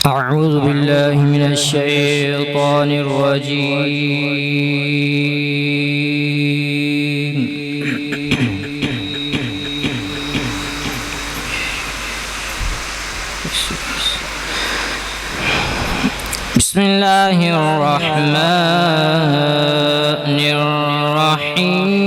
أعوذ بالله من الشيطان الرجيم. بسم الله الرحمن الرحيم.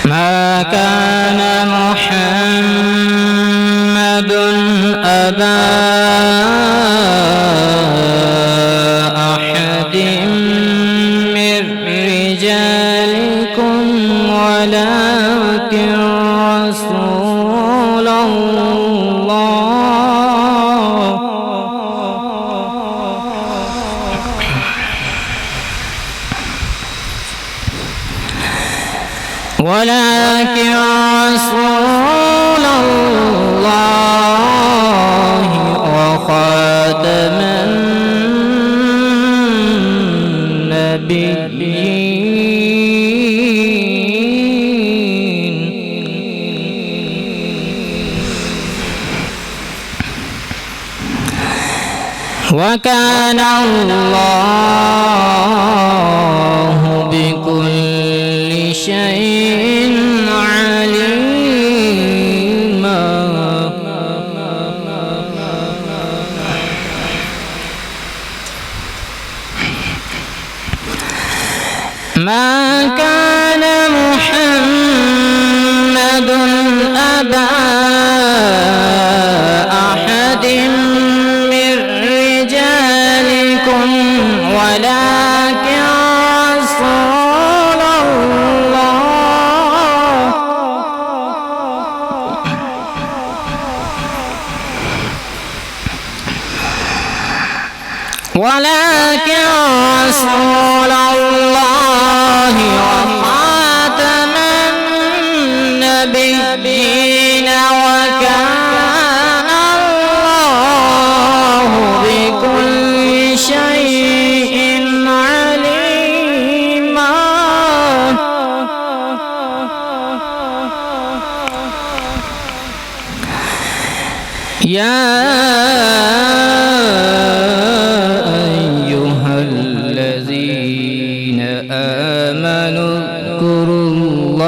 ما كان محمد أبا أحد من رجالكم ولكن رسول الله وخاتم النبيين. وكان الله بكل شيء عليما. ما كان محمد أبا أحد من رجالكم ولكن رسول الله وخاتم النبيين. وكان الله بكل شيء عليما. يا أيها الذين آمنوا اذكروا الله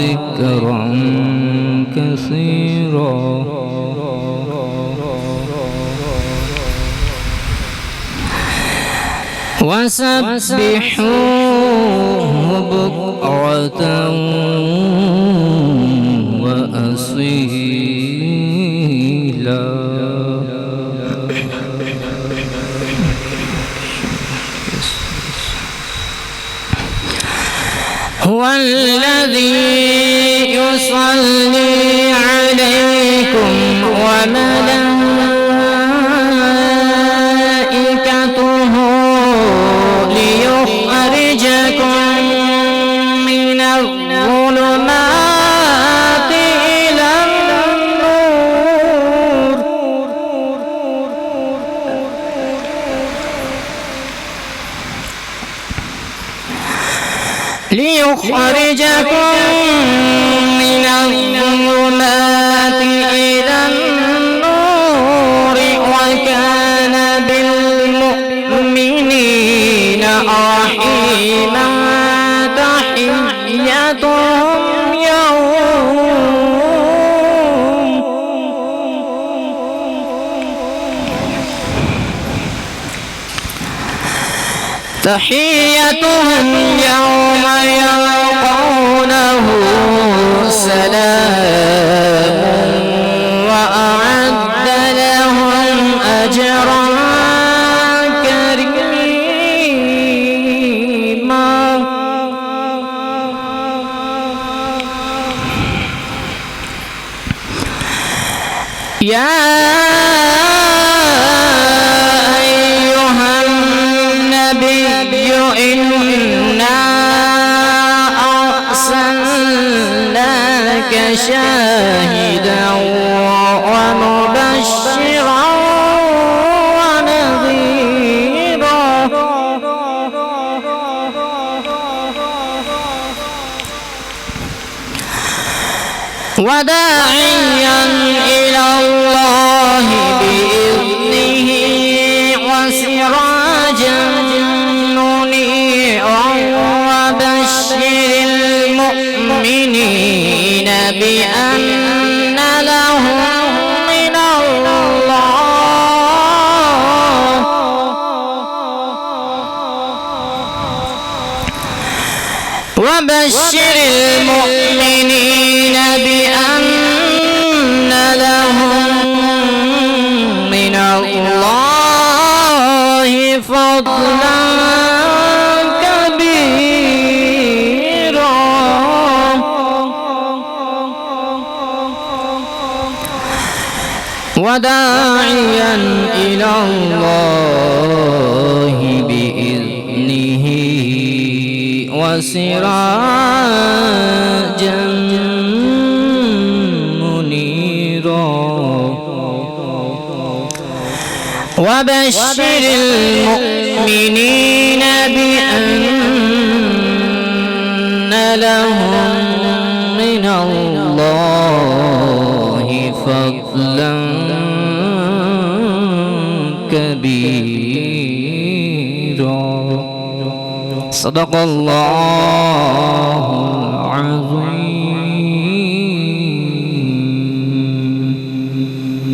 ذكرا كثيرا وسبحوه بكرة وأصيلا. هو الذي يصلي عليكم وملائكته ليخرجكم من الظلمات إلى النور. ليخرجكم من الظلمات إلى النور. وكان بالمؤمنين رحيما. تحيتهم يوم يلقونه سلام وأعد لهم أجرا كريما. يا أيها النبي إنا أرسلناك شاهدا مبشرا ونذيرا وداعيا إلى الله بإذنه وسراجا منيرا وبشر المؤمنين بأن لهم من الله وبشر المؤمنين بأن لهم من الله فضلا كبيرا وداعيا إلى الله بإذنه وسراجا منيرا وبشر المؤمنين بأن لهم من الله فضلا كبيرا صدق الله العظيم